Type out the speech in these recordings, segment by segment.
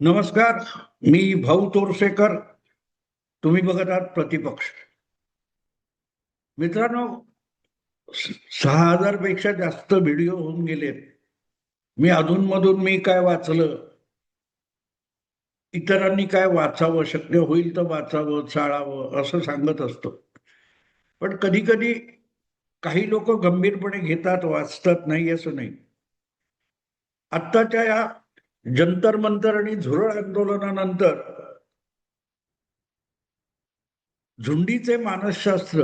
नमस्कार. मी भाऊ तोरसेकर. तुम्ही बघत आहात प्रतिपक्ष. मित्रांनो, 6,000 पेक्षा जास्त व्हिडिओ होऊन गेलेत. मी अधूनमधून काय वाचलं, इतरांनी काय वाचावं, शक्य होईल तर वाचावं, चाळावं असं सांगत असतो. पण कधी कधी काही लोक गंभीरपणे घेतात, वाचतात, नाही असं नाही. आत्ताच्या या जंतर मंतर आणि झुरळ आंदोलनानंतर झुंडीचे मानसशास्त्र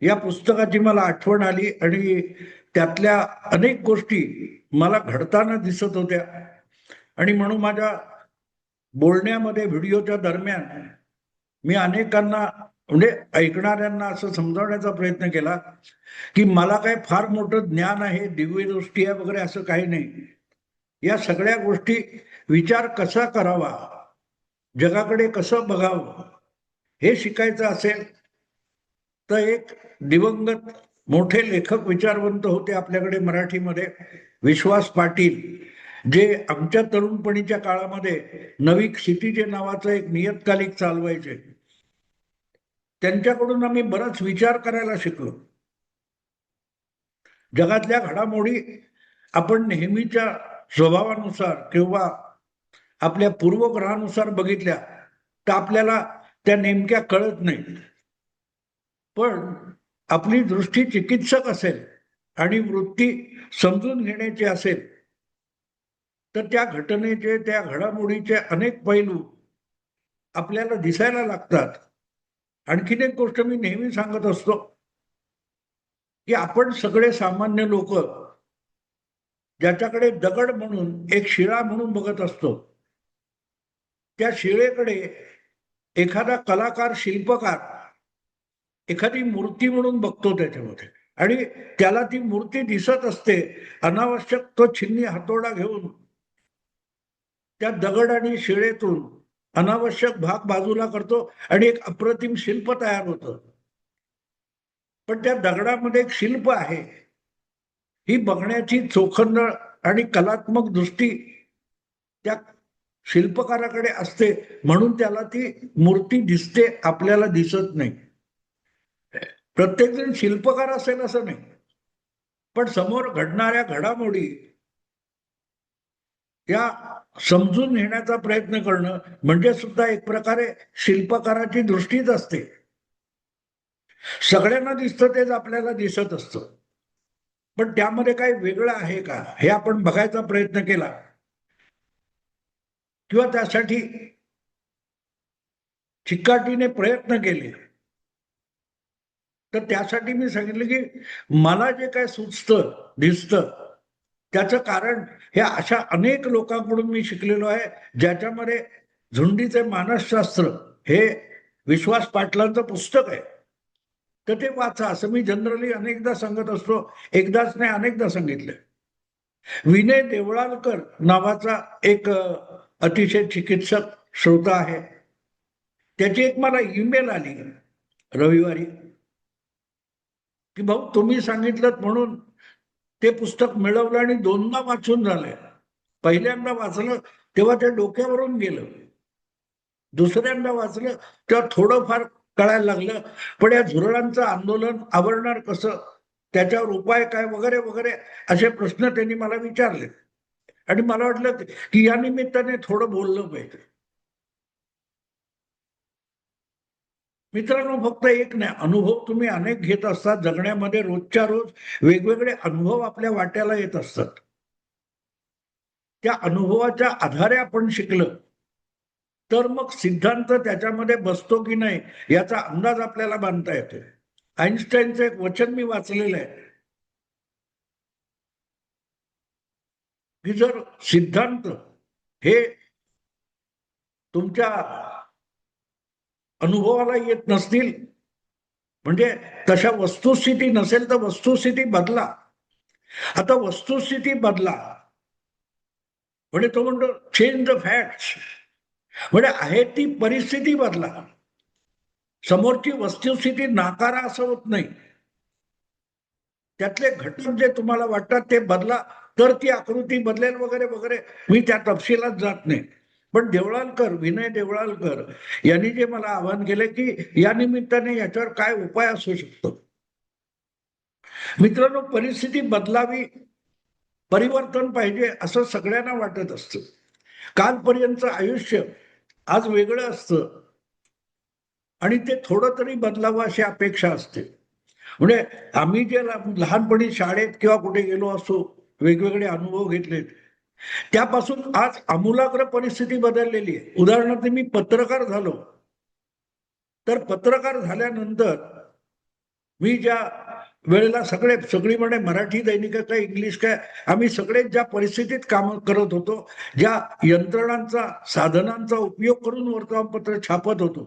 या पुस्तकाची मला आठवण आली आणि त्यातल्या अनेक गोष्टी मला घडताना दिसत होत्या. आणि म्हणून माझ्या बोलण्यामध्ये, व्हिडिओच्या दरम्यान मी अनेकांना, म्हणजे ऐकणाऱ्यांना, असं समजावण्याचा प्रयत्न केला की मला काय फार मोठं ज्ञान आहे, दिव्य दृष्टी आहे वगैरे असं काही नाही. या सगळ्या गोष्टी विचार कसा करावा, जगाकडे कसं बघावं हे शिकायचं असेल तर एक दिवंगत मोठे लेखक, विचारवंत होते आपल्याकडे मराठीमध्ये, विश्वास पाटील, जे आमच्या तरुणपणीच्या काळामध्ये नवी क्षितिजे नावाचं एक नियतकालिक चालवायचे. त्यांच्याकडून आम्ही बराच विचार करायला शिकलो. जगातल्या घडामोडी आपण नेहमीच्या स्वभावानुसार किंवा आपल्या पूर्वग्रहानुसार बघितल्या तर आपल्याला त्या नेमक्या कळत नाहीत. पण आपली दृष्टी चिकित्सक असेल आणि वृत्ती समजून घेण्याची असेल तर त्या घटनेचे, त्या घडामोडीचे अनेक पैलू आपल्याला दिसायला लागतात. आणखीन एक गोष्ट मी नेहमी सांगत असतो की आपण सगळे सामान्य लोक ज्याच्याकडे दगड म्हणून, एक शिळा म्हणून बघत असतो, त्या शिळेकडे एखादा कलाकार, शिल्पकार एखादी मूर्ती म्हणून बघतो त्याच्यामध्ये, आणि त्याला ती मूर्ती दिसत असते. अनावश्यक तो छिन्नी हातोडा घेऊन त्या दगड आणि शिळेतून अनावश्यक भाग बाजूला करतो आणि एक अप्रतिम शिल्प तयार होतं. पण त्या दगडामध्ये एक शिल्प आहे, ही बघण्याची चोखंद आणि कलात्मक दृष्टी त्या शिल्पकाराकडे असते, म्हणून त्याला ती मूर्ती दिसते, आपल्याला दिसत नाही. प्रत्येक जण शिल्पकार असेल असं नाही, पण समोर घडणाऱ्या घडामोडी त्या समजून घेण्याचा प्रयत्न करणं म्हणजे सुद्धा एक प्रकारे शिल्पकाराची दृष्टीच असते. सगळ्यांना दिसतं तेच आपल्याला दिसत असतं, पण त्यामध्ये काही वेगळं आहे का हे आपण बघायचा प्रयत्न केला, किंवा त्यासाठी चिकाटीने प्रयत्न केले, तर त्यासाठी मी सांगितलं की मला जे काय सुचतं, दिसतं, त्याचं कारण हे अशा अनेक लोकांकडून मी शिकलेलो आहे, ज्याच्यामध्ये झुंडीचे मानसशास्त्र हे विश्वास पाटलांचं पुस्तक आहे. तर ते वाचा असं मी जनरली अनेकदा सांगत असतो, एकदाच नाही अनेकदा सांगितलं. विनय देवळालकर नावाचा एक अतिशय चिकित्सक श्रोता आहे. त्याची एक मला ईमेल आली रविवारी की भाऊ, तुम्ही सांगितलं म्हणून ते पुस्तक मिळवलं आणि दोनदा वाचून झालंय. पहिल्यांदा वाचलं तेव्हा ते डोक्यावरून गेलं, दुसऱ्यांदा वाचलं तेव्हा थोडंफार कळायला लागलं. पण या झुरळांचं आंदोलन आवरणार कसं, त्याच्यावर उपाय काय, वगैरे वगैरे असे प्रश्न त्यांनी मला विचारले. आणि मला वाटलं की या निमित्ताने थोडं बोललं पाहिजे. मित्रांनो, फक्त एक नाही, अनुभव तुम्ही अनेक घेत असतात जगण्यामध्ये. रोजच्या रोज वेगवेगळे अनुभव आपल्या वाट्याला येत असतात. त्या अनुभवाच्या आधारे आपण शिकलं तर मग सिद्धांत त्याच्यामध्ये बसतो की नाही याचा अंदाज आपल्याला बांधता येतो. आईन्स्टाईनचं एक वचन मी वाचलेलं आहे की जर सिद्धांत हे तुमच्या अनुभवाला येत नसतील, म्हणजे तशा वस्तुस्थिती नसेल, तर वस्तुस्थिती बदला. आता वस्तुस्थिती बदला म्हणजे तो म्हणतो चेंज द फॅक्ट्स, म्हणजे आहे ती परिस्थिती बदला. समोरची वस्तुस्थिती नाकारा असं होत नाही. त्यातले घटक जे तुम्हाला वाटतात ते बदला, तर ती आकृती बदलेल, वगैरे वगैरे. मी त्या तपशिलात जात नाही. पण देवळालकर, विनय देवळालकर यांनी जे मला आवाहन केलं की या निमित्ताने याच्यावर काय उपाय असू शकतो. मित्रांनो, परिस्थिती बदलावी, परिवर्तन पाहिजे असं सगळ्यांना वाटत असतं. कालपर्यंत आयुष्य आज वेगळं असतं आणि ते थोडं तरी बदलावं अशी अपेक्षा असते. म्हणजे आम्ही जे लहानपणी शाळेत किंवा कुठे गेलो असो, वेगवेगळे अनुभव घेतलेत, त्यापासून आज आमूलाग्र परिस्थिती बदललेली आहे. उदाहरणार्थ मी पत्रकार झालो, तर पत्रकार झाल्यानंतर मी ज्या वेळेला सगळी म्हणे मराठी दैनिक काय इंग्लिश काय, आम्ही सगळे ज्या परिस्थितीत काम करत होतो, ज्या यंत्रणांचा साधनांचा उपयोग करून वर्तमानपत्र छापत होतो,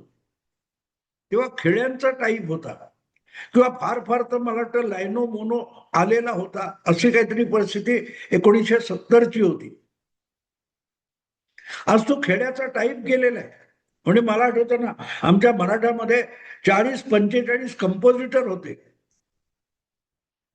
तेव्हा खेड्यांचा टाईप होता किंवा फार फार तर मला वाटतं लायनो मोनो आलेला होता, अशी काहीतरी परिस्थिती 1970ची होती. आज तो खेड्याचा टाईप गेलेला आहे. म्हणजे मला आठवतं ना, आमच्या मराठामध्ये 40-45 कंपोजिटर होते.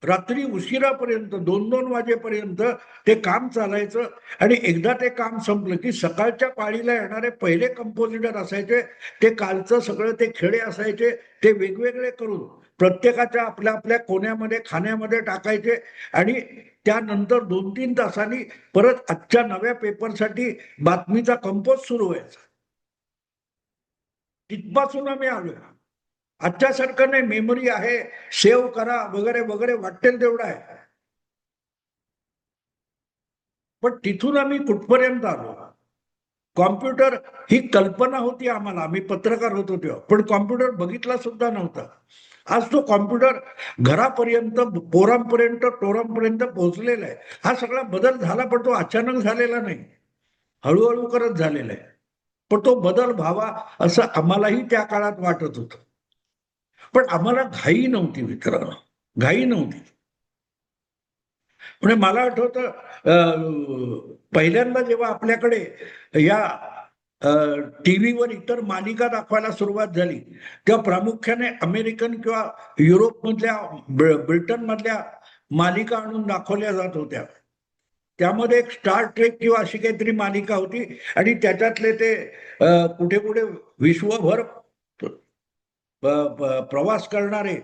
रात्री उशिरापर्यंत 2-2 वाजेपर्यंत ते काम चालायचं आणि एकदा ते काम संपलं की सकाळच्या पाळीला येणारे पहिले कंपोजिटर असायचे, ते कालचं सगळं ते खेडे असायचे, ते वेगवेगळे करून प्रत्येकाच्या आपल्या आपल्या कोण्यामध्ये खाण्यामध्ये टाकायचे आणि त्यानंतर 2-3 तासांनी परत आजच्या नव्या पेपरसाठी बातमीचा कंपोज सुरू व्हायचा. तिथपासून आम्ही आलोय. आजच्यासारखं नाही मेमरी आहे, सेव्ह करा वगैरे वगैरे वाटेल तेवढं आहे. पण तिथून आम्ही कुठपर्यंत आलो. कॉम्प्युटर ही कल्पना होती आम्हाला, आम्ही पत्रकार होतो तेव्हा, पण कॉम्प्युटर बघितला सुद्धा नव्हता. आज तो कॉम्प्युटर घरापर्यंत, पोरांपर्यंत, टोरांपर्यंत पोहोचलेला आहे. हा सगळा बदल झाला, पण तो अचानक झालेला नाही, हळूहळू करत झालेला आहे. पण तो बदल व्हावा असं आम्हालाही त्या काळात वाटत होतं. पण आम्हाला घाई नव्हती मित्रांनो, घाई नव्हती. म्हणजे मला आठवतं पहिल्यांदा जेव्हा आपल्याकडे या टीव्हीवर इतर मालिका दाखवायला सुरुवात झाली, तेव्हा प्रामुख्याने अमेरिकन किंवा युरोपमधल्या, ब्रिटन मधल्या मालिका आणून दाखवल्या जात होत्या. त्यामध्ये एक स्टार ट्रेक किंवा अशी काहीतरी मालिका होती आणि त्याच्यातले ते कुठे कुठे विश्वभर प्रवास करणारे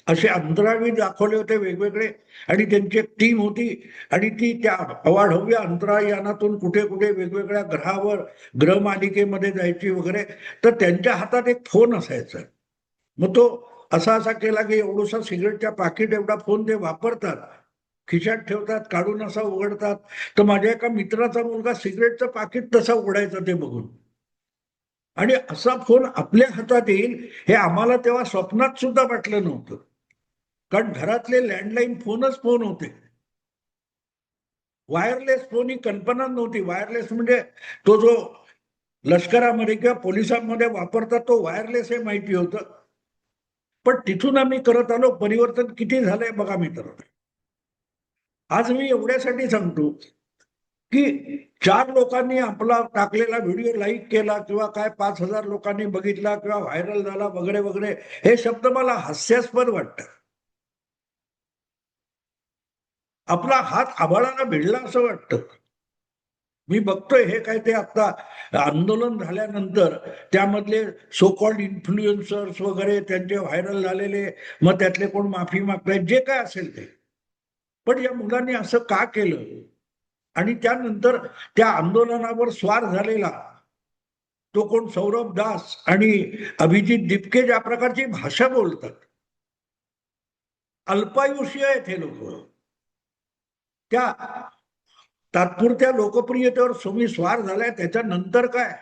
असे अंतराळवीर दाखवले होते वेगवेगळे आणि त्यांची एक टीम होती आणि ती त्या अवाढव्य अंतराळयानातून कुठे कुठे वेगवेगळ्या ग्रहावर, ग्रहमालिकेमध्ये जायची वगैरे. तर त्यांच्या हातात एक फोन असायचा. मग तो असा असा केला की एवढूसा सिगरेटच्या पाकिट एवढा फोन ते वापरतात, खिशात ठेवतात, काढून असा उघडतात. तर माझ्या एका मित्राचा मुलगा सिगरेटचं पाकिट तसा उघडायचा ते बघून, आणि असा फोन आपल्या हातात येईल हे आम्हाला तेव्हा स्वप्नात सुद्धा वाटलं नव्हतं. कारण घरातले लँडलाईन फोनच फोन होते. वायरलेस फोन ही कल्पना नव्हती. वायरलेस म्हणजे तो जो लष्करामध्ये किंवा पोलिसांमध्ये वापरतात तो वायरलेस हे माहिती होतं. पण तिथून आम्ही करत आलो, परिवर्तन किती झालंय बघा मित्रांनो. आज मी एवढ्यासाठी सांगतो की 4 लोकांनी आपला टाकलेला व्हिडिओ लाईक केला किंवा काय 5,000 लोकांनी बघितला किंवा व्हायरल झाला वगैरे वगैरे, हे शब्द मला हास्यास्पद वाटतात. आपला हात आभाळाला भिडला असं वाटतं. मी बघतोय हे काय ते आता आंदोलन झाल्यानंतर त्यामधले सो कॉल्ड इन्फ्लुएन्सर्स वगैरे त्यांचे व्हायरल झालेले, मग त्यातले कोण माफी मागतायत, जे काय असेल ते. पण या मुलांनी असं का केलं? आणि त्यानंतर त्या आंदोलनावर स्वार झालेला तो कोण सौरभ दास आणि अभिजित दिपके ज्या प्रकारची भाषा बोलतात, अल्पायुषी आहेत हे लोक. त्या तात्पुरत्या लोकप्रियतेवर तुम्ही स्वार झालाय, त्याच्यानंतर काय?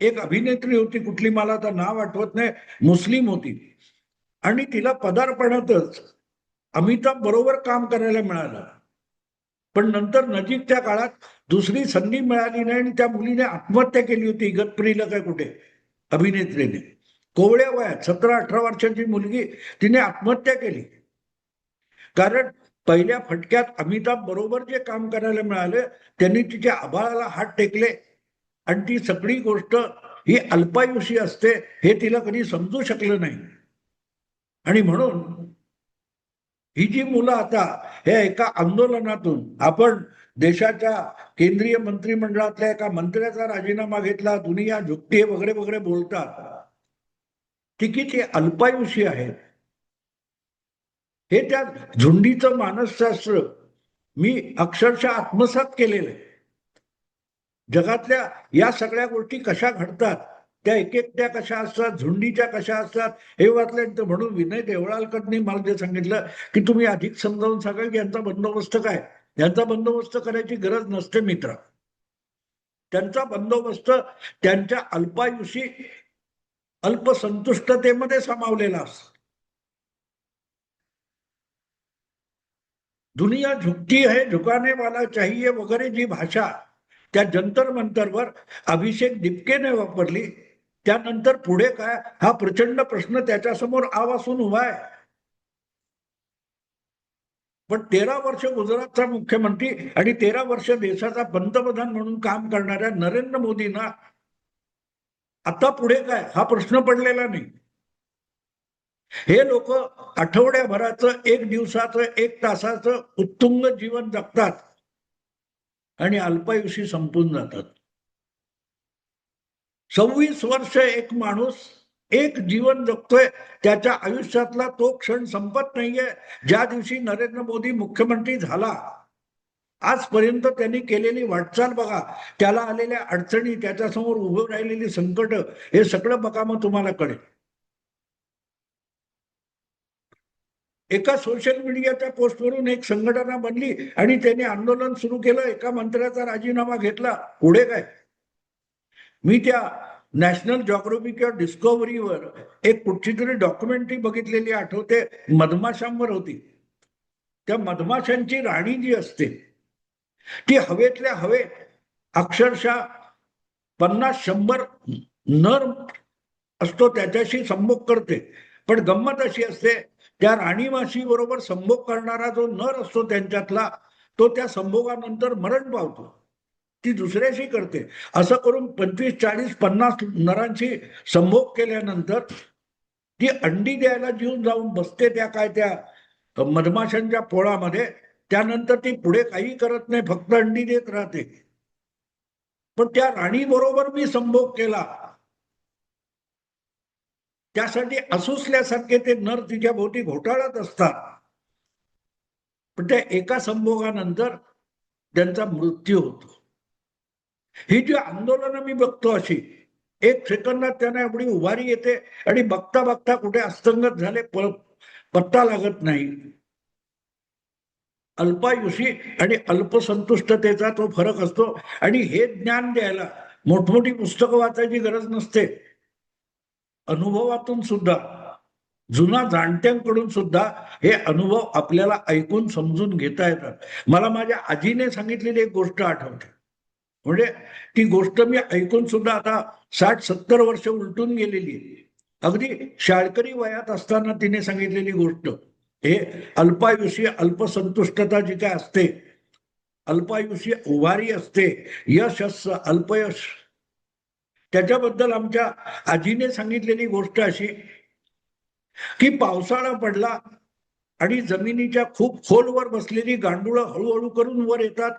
एक अभिनेत्री होती, कुठली मला आता नाव आठवत नाही, मुस्लिम होती आणि तिला पदार्पणातच अमिताभ बरोबर काम करायला मिळालं. पण नंतर नजीकच्या काळात दुसरी संधी मिळाली नाही आणि त्या मुलीने आत्महत्या केली होती, इगतपुरीला काय कुठे, अभिनेत्रीने. कोवळ्या वयात 17-18 वर्षाची मुलगी, तिने आत्महत्या केली. कारण पहिल्या फटक्यात अमिताभ बरोबर जे काम करायला मिळालं, त्यांनी तिच्या आभाळाला हात टेकले आणि ती सगळी गोष्ट ही अल्पायुषी असते हे तिला कधी समजू शकलं नाही. आणि म्हणून ही जी मुलं आता हे एका आंदोलनातून, आपण देशाच्या केंद्रीय मंत्रिमंडळातल्या एका मंत्र्याचा राजीनामा घेतला, दुनिया झुकते वगैरे वगैरे बोलतात, ती किती अल्पायुषी आहेत. हे त्या झुंडीचं मानसशास्त्र मी अक्षरशः आत्मसात केलेलं आहे. जगातल्या या सगळ्या गोष्टी कशा घडतात, त्या एक एकट्या कशा असतात, झुंडीच्या कशा असतात, हे वाचल्यानंतर म्हणून विनय देवळालकरनी मला जे सांगितलं की तुम्ही अधिक समजावून सांगा की यांचा बंदोबस्त काय. यांचा बंदोबस्त करायची गरज नसते मित्र. त्यांचा बंदोबस्त त्यांच्या अल्पायुषी अल्पसंतुष्टतेमध्ये सामावलेला असतो. दुनिया झुकती है, झुकाने वाला चाहिए वगैरे जी भाषा त्या जंतर मंतरवर अभिषेक दिपकेने वापरली, त्यानंतर पुढे काय हा प्रचंड प्रश्न त्याच्यासमोर आवासून उभा आहे. पण 13 वर्ष गुजरातचा मुख्यमंत्री आणि 13 वर्ष देशाचा पंतप्रधान म्हणून काम करणाऱ्या नरेंद्र मोदींना आता पुढे काय हा प्रश्न पडलेला नाही. हे लोक आठवड्याभराचं, एक दिवसाचं, एक तासाचं उत्तुंग जीवन जगतात आणि अल्पायुषी संपून जातात. 26 वर्ष एक माणूस एक जीवन जगतोय, त्याच्या आयुष्यातला तो क्षण संपत नाहीये ज्या दिवशी नरेंद्र मोदी मुख्यमंत्री झाला. आजपर्यंत त्यांनी केलेली वाटचाल बघा, त्याला आलेल्या अडचणी, त्याच्यासमोर उभं राहिलेली संकट, हे सगळं बघा, मग तुम्हाला कळेल. एका सोशल मीडियाच्या पोस्टवरून एक संघटना बनली आणि त्यांनी आंदोलन सुरू केलं, एका मंत्र्याचा राजीनामा घेतला. पुढे काय? मी त्या नॅशनल जॉग्राफी किंवा डिस्कव्हरीवर एक कुठची तरी डॉक्युमेंटरी बघितलेली आठवते, मधमाशांवर होती. त्या मधमाशांची राणी जी असते ती हवेतल्या हवेत अक्षरशः 50-100 नर असतो त्याच्याशी संभोग करते. पण गंमत अशी असते, त्या राणी माशी बरोबर संभोग करणारा जो नर असतो त्यांच्यातला, तो त्या संभोगानंतर मरण पावतो. ती दुसऱ्याशी करते. असं करून 25, 40, 50 नरांशी संभोग केल्यानंतर ती अंडी द्यायला जीवन जाऊन बसते त्या मधमाशांच्या पोळामध्ये. त्यानंतर ती पुढे काही करत नाही, फक्त अंडी देत राहते. पण त्या राणी बरोबर मी संभोग केला, त्यासाठी असुसल्यासारखे ते नर तिच्या भोवती घोटाळत असतात. पण त्या एका संभोगानंतर त्यांचा मृत्यू होतो. ही जी आंदोलन मी बघतो अशी एक सेकंदात त्यांना एवढी उभारी येते आणि बघता बघता कुठे अस्तंगत झाले पत्ता लागत नाही. अल्पायुषी आणि अल्पसंतुष्टतेचा तो फरक असतो. आणि हे ज्ञान द्यायला मोठमोठी पुस्तकं वाचायची गरज नसते. अनुभवातून सुद्धा, जुना जाणत्यांकडून सुद्धा हे अनुभव आपल्याला ऐकून समजून घेता येतात. मला माझ्या आजीने सांगितलेली एक गोष्ट आठवते. म्हणजे ती गोष्ट मी ऐकून सुद्धा आता 60-70 वर्ष उलटून गेलेली आहे. अगदी शाळकरी वयात असताना तिने सांगितलेली गोष्ट. हे अल्पायुषी अल्पसंतुष्टता जी काय असते, अल्पायुषी उभारी असते, यश असतं, अल्पयश, त्याच्याबद्दल आमच्या आजीने सांगितलेली गोष्ट अशी की पावसाळा पडला आणि जमिनीच्या खूप खोलवर बसलेली गांडुळं हळूहळू करून वर येतात.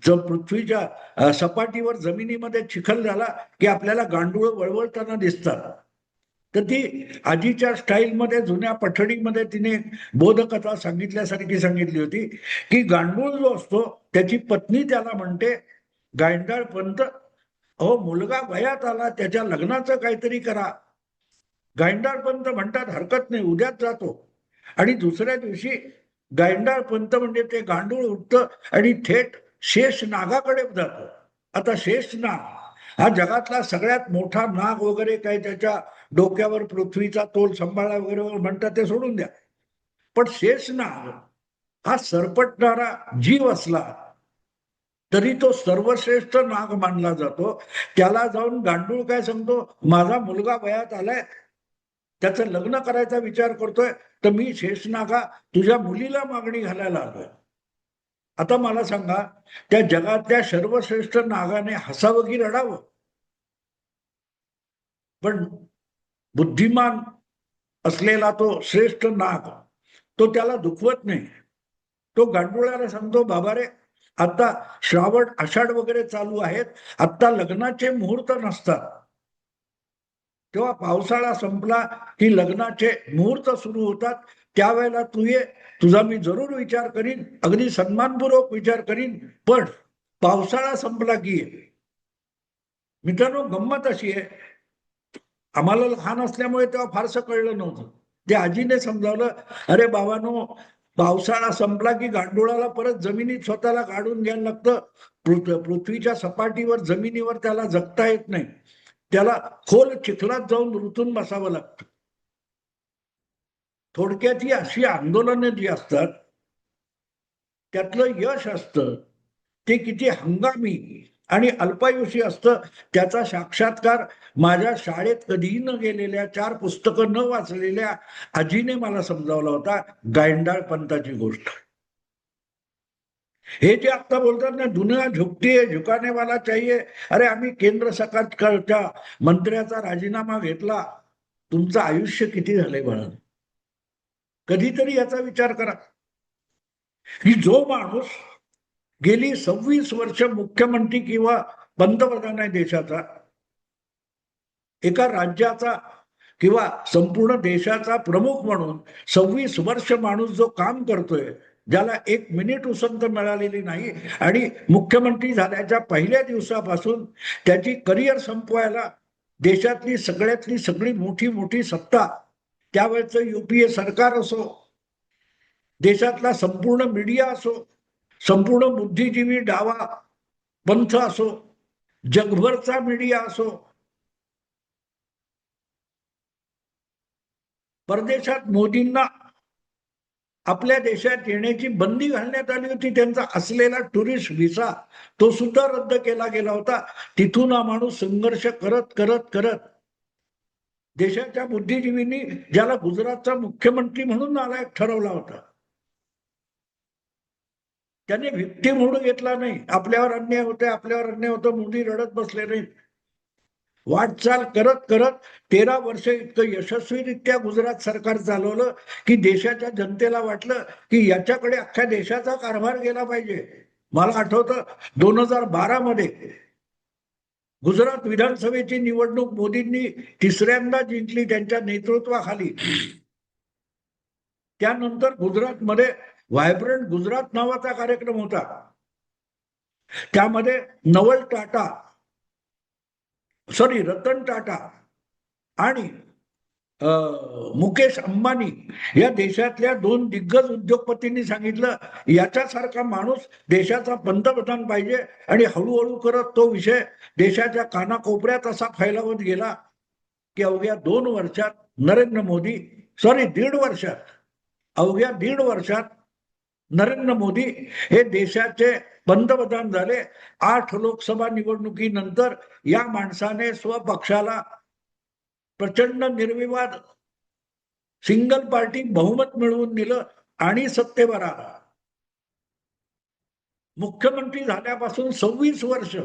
पृथ्वीच्या सपाटीवर जमिनीमध्ये चिखल झाला की आपल्याला गांडुळं वळवळताना दिसतात. तर ती आजीच्या स्टाईलमध्ये जुन्या पठडीमध्ये तिने बोधकथा सांगितल्यासारखी सांगितली होती की गांडूळ जो असतो त्याची पत्नी त्याला म्हणते, गायंडाळ पंत, अहो मुलगा वयात आला, त्याच्या लग्नाचं काहीतरी करा. गायंडाळ पंत म्हणतात हरकत नाही, उद्याच जातो. आणि दुसऱ्या दिवशी गायंडाळ पंत म्हणजे ते गांडूळ उठतं आणि थेट शेष नागाकडे जातं. आता शेष नाग हा जगातला सगळ्यात मोठा नाग वगैरे, काही त्याच्या डोक्यावर पृथ्वीचा तोल सांभाळा वगैरे म्हणतात ते सोडून द्या. पण शेष नाग हा सरपटणारा जीव असला तरी तो सर्वश्रेष्ठ नाग मानला जातो. त्याला जाऊन गांडूळ काय सांगतो, माझा मुलगा वयात आलाय, त्याचं लग्न करायचा विचार करतोय, तर मी शेषनागा तुझ्या मुलीला मागणी घालायला आलोय. आता मला सांगा, त्या जगातल्या सर्वश्रेष्ठ नागाने हसावं की रडावं? पण बुद्धिमान असलेला तो श्रेष्ठ नाग तो त्याला दुखवत नाही. तो गांडुळाला सांगतो, बाबा रे, आता श्रावण आषाढ वगैरे चालू आहेत, आता लग्नाचे मुहूर्त नसतात, तेव्हा पावसाळा संपला की लग्नाचे मुहूर्त सुरू होतात. त्यावेळेला तू ये, तुझा मी जरूर विचार करीन, अगदी सन्मानपूर्वक विचार करीन, पण पावसाळा संपला की ये. मित्रांनो, गंमत अशी आहे, आम्हाला लहान असल्यामुळे तेव्हा फारसं कळलं नव्हतं. ते आजीने समजावलं, अरे बाबांनो, पावसाळा संपला की गांडुळाला परत जमिनीत स्वतःला गाडून घ्यायला लागतं. पृथ्वीच्या सपाटीवर जमिनीवर त्याला जगता येत नाही, त्याला खोल चिखलात जाऊन रुतून बसावं लागतं. थोडक्यात ही अशी आंदोलनं जी असतात, त्यातलं यश असतं ते किती हंगामी आणि अल्पायुषी असतं, त्याचा साक्षात्कार माझ्या शाळेत कधीही न गेलेल्या, 4 पुस्तकं न वाचलेल्या आजीने मला समजावला होता. गायंडाळ पंथाची गोष्ट. हे जे आता बोलतात ना, दुनिया झुकती है, झुकाने वाला चाहिए. अरे आम्ही केंद्र सरकारच्या मंत्र्याचा राजीनामा घेतला. तुमचं आयुष्य किती झालंय बाळा? कधीतरी याचा विचार करा की जो माणूस गेली 26 वर्ष मुख्यमंत्री किंवा पंतप्रधान आहे देशाचा, एका राज्याचा किंवा संपूर्ण देशाचा प्रमुख म्हणून 26 वर्ष माणूस जो काम करतोय, ज्याला 1 मिनिट उसंत मिळालेली नाही, आणि मुख्यमंत्री झाल्याच्या पहिल्या दिवसापासून त्याची करिअर संपवायला देशातली सगळ्यातली सगळी मोठी मोठी सत्ता, त्यावेळेचं युपीए सरकार असो, देशातला संपूर्ण मीडिया असो, संपूर्ण बुद्धिजीवी डावा पंथ असो, जगभरचा मीडिया असो, परदेशात मोदींना आपल्या देशात येण्याची बंदी घालण्यात आली होती. त्यांचा असलेला टुरिस्ट व्हिसा तो सुद्धा रद्द केला गेला होता. तिथून हा माणूस संघर्ष करत करत करत देशाच्या बुद्धिजीवींनी ज्याला गुजरातचा मुख्यमंत्री म्हणून नालायक ठरवला होता, त्याने व्यक्ती म्हणून घेतला नाही. आपल्यावर अन्याय होते, आपल्यावर अन्याय होतं, मोदी रडत बसले नाही. वाटचाल करत करत 13 वर्ष इतकं यशस्वीरित्या गुजरात सरकार चालवलं की देशाच्या जनतेला वाटलं की याच्याकडे अख्ख्या देशाचा कारभार गेला पाहिजे. मला आठवतं 2012 मध्ये गुजरात विधानसभेची निवडणूक मोदींनी तिसऱ्यांदा जिंकली त्यांच्या नेतृत्वाखाली. त्यानंतर गुजरातमध्ये व्हायब्रंट गुजरात नावाचा कार्यक्रम होता. त्यामध्ये नवल टाटा, रतन टाटा आणि मुकेश अंबानी या देशातल्या 2 दिग्गज उद्योगपतींनी सांगितलं, याच्यासारखा माणूस देशाचा पंतप्रधान पाहिजे. आणि हळूहळू करत तो विषय देशाच्या कानाकोपऱ्यात असा फैलावत गेला की अवघ्या 2 वर्षात नरेंद्र मोदी, 1.5 वर्षात, अवघ्या 1.5 वर्षात नरेंद्र मोदी हे देशाचे पंतप्रधान झाले. 8 लोकसभा निवडणुकीनंतर या माणसाने स्वपक्षाला प्रचंड निर्विवाद सिंगल पार्टी बहुमत मिळवून दिलं आणि सत्तेवर आला. मुख्यमंत्री झाल्यापासून 26 वर्ष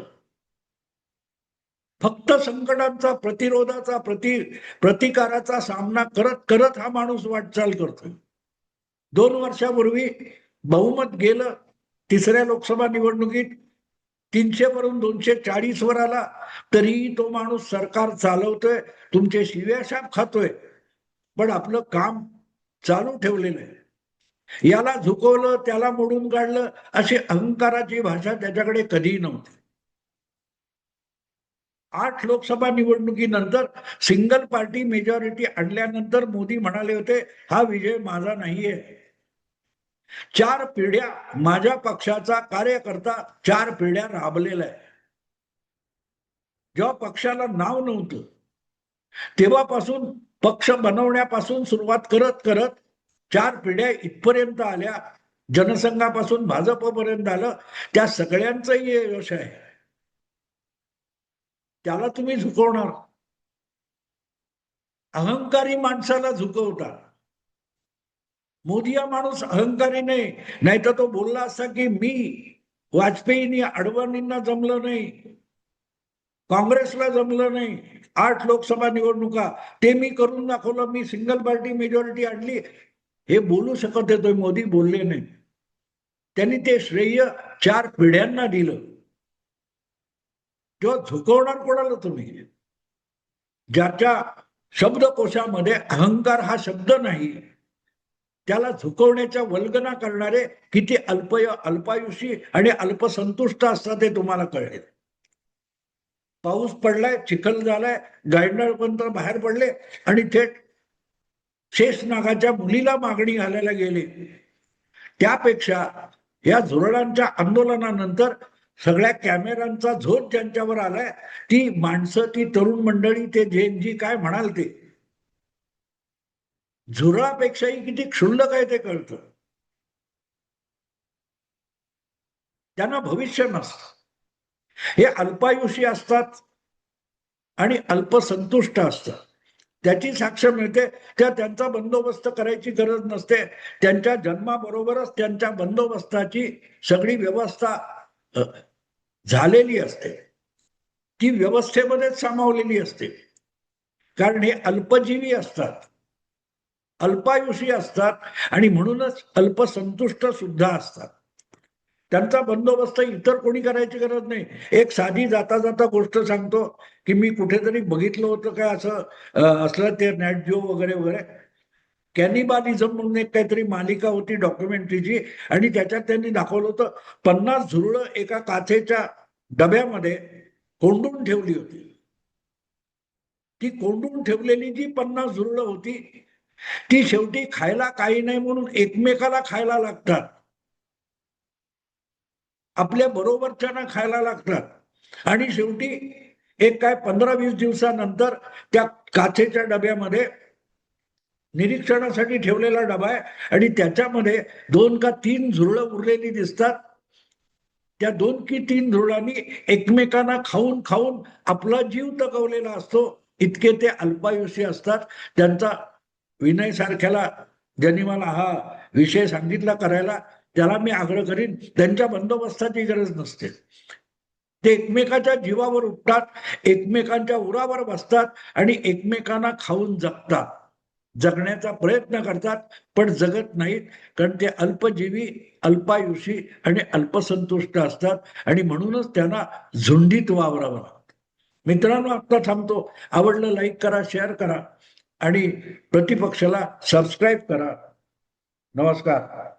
फक्त संकटांचा, प्रतिरोधाचा, प्रतिकाराचा सामना करत करत हा माणूस वाटचाल करतोय. 2 वर्षापूर्वी बहुमत गेलं. तिसऱ्या लोकसभा निवडणुकीत 300 वरून 240 वर आला. तरीही तो माणूस सरकार चालवतोय, तुमचे शिव्याशाप खातोय, पण आपलं काम चालू ठेवलेलं आहे. याला झुकवलं, त्याला मोडून काढलं, अशी अहंकाराची भाषा त्याच्याकडे कधीही नव्हती. 8 लोकसभा निवडणुकीनंतर सिंगल पार्टी मेजॉरिटी आणल्यानंतर मोदी म्हणाले होते, हा विजय माझा नाहीये. 4 पिढ्या माझ्या पक्षाचा कार्यकर्ता 4 पिढ्या राबलेला आहे. जेव्हा पक्षाला नाव नव्हतं तेव्हापासून पक्ष बनवण्यापासून सुरुवात करत करत 4 पिढ्या इथपर्यंत आल्या. जनसंघापासून भाजपपर्यंत आलं. त्या सगळ्यांचंही यश आहे. त्याला तुम्ही झुकवणार? अहंकारी माणसाला झुकवता. मोदी हा माणूस अहंकारी नाही, नाहीतर तो बोलला असता की मी वाजपेयींनी, अडवाणींना जमलं नाही, काँग्रेसला जमलं नाही, 8 लोकसभा निवडणुका ते मी करून दाखवलं, मी सिंगल पार्टी मेजॉरिटी आणली, हे बोलू शकत होते. मोदी बोलले नाही. त्यांनी ते श्रेय 4 पिढ्यांना दिलं. तेव्हा झुकवणार कोणाला तुम्ही? ज्याच्या शब्दकोशामध्ये अहंकार हा शब्द नाही, त्याला झुकवण्याच्या वल्गना करणारे किती अल्पायुषी आणि अल्पसंतुष्ट असतात हे तुम्हाला कळेल. पाऊस पडलाय, चिखल झालाय, गायंडळपंत बाहेर पडले आणि थेट शेषनागाच्या मुलीला मागणी घालायला गेले. त्यापेक्षा या झुरळांच्या आंदोलनानंतर सगळ्या कॅमेऱ्यांचा झोत ज्यांच्यावर आलाय, ती माणसं, ती तरुण मंडळी, ते जेनजी काय म्हणाल ते, झुरळापेक्षाही किती क्षुल्लक आहे ते कळतं. त्यांना भविष्य नसतं. हे अल्पायुषी असतात आणि अल्पसंतुष्ट असतात. त्याची साक्ष मिळते. त्यांचा बंदोबस्त करायची गरज नसते. त्यांच्या जन्माबरोबरच त्यांच्या बंदोबस्ताची सगळी व्यवस्था झालेली असते. ती व्यवस्थेमध्येच सामावलेली असते. कारण हे अल्पजीवी असतात, अल्पायुषी असतात आणि म्हणूनच अल्पसंतुष्ट सुद्धा असतात. त्यांचा बंदोबस्त इतर कोणी करायची गरज नाही. एक साधी जाता जाता गोष्ट सांगतो की मी कुठेतरी बघितलं होतं काय असं असलं ते नॅट जिओ वगैरे वगैरे, कॅनिबालिझम म्हणून एक काहीतरी मालिका होती डॉक्युमेंटरीची, आणि त्याच्यात त्यांनी दाखवलं होतं 50 झुरळं एका काचेच्या डब्यामध्ये कोंडून ठेवली होती. ती कोंडून ठेवलेली जी 50 झुरळं होती, ती शेवटी खायला काही नाही म्हणून एकमेकाला खायला लागतात, आपल्या बरोबरच्यांना खायला लागतात. आणि शेवटी एक काय 15-20 दिवसानंतर त्या काचेच्या डब्यामध्ये निरीक्षणासाठी ठेवलेला डबा आहे आणि त्याच्यामध्ये 2 का 3 झुरळं उरलेली दिसतात. त्या 2 की 3 झुरळांनी एकमेकांना खाऊन खाऊन आपला जीव तगवलेला असतो. इतके ते अल्पायुषी असतात. त्यांचा विनय सारख्याला, ज्यांनी मला हा विषय सांगितला करायला, त्याला मी आग्रह करीन, त्यांच्या बंदोबस्ताची गरज नसते. ते एकमेकाच्या जीवावर उठतात, एकमेकांच्या उरावर बसतात आणि एकमेकांना खाऊन जगतात, जगण्याचा प्रयत्न करतात, पण जगत नाहीत. कारण ते अल्पजीवी, अल्पायुषी आणि अल्पसंतुष्ट असतात आणि म्हणूनच त्यांना झुंडीत वावरावं लागतं. मित्रांनो, आता थांबतो. आवडलं लाईक करा, शेअर करा आणि प्रतिपक्षाला सबस्क्राईब करा. नमस्कार.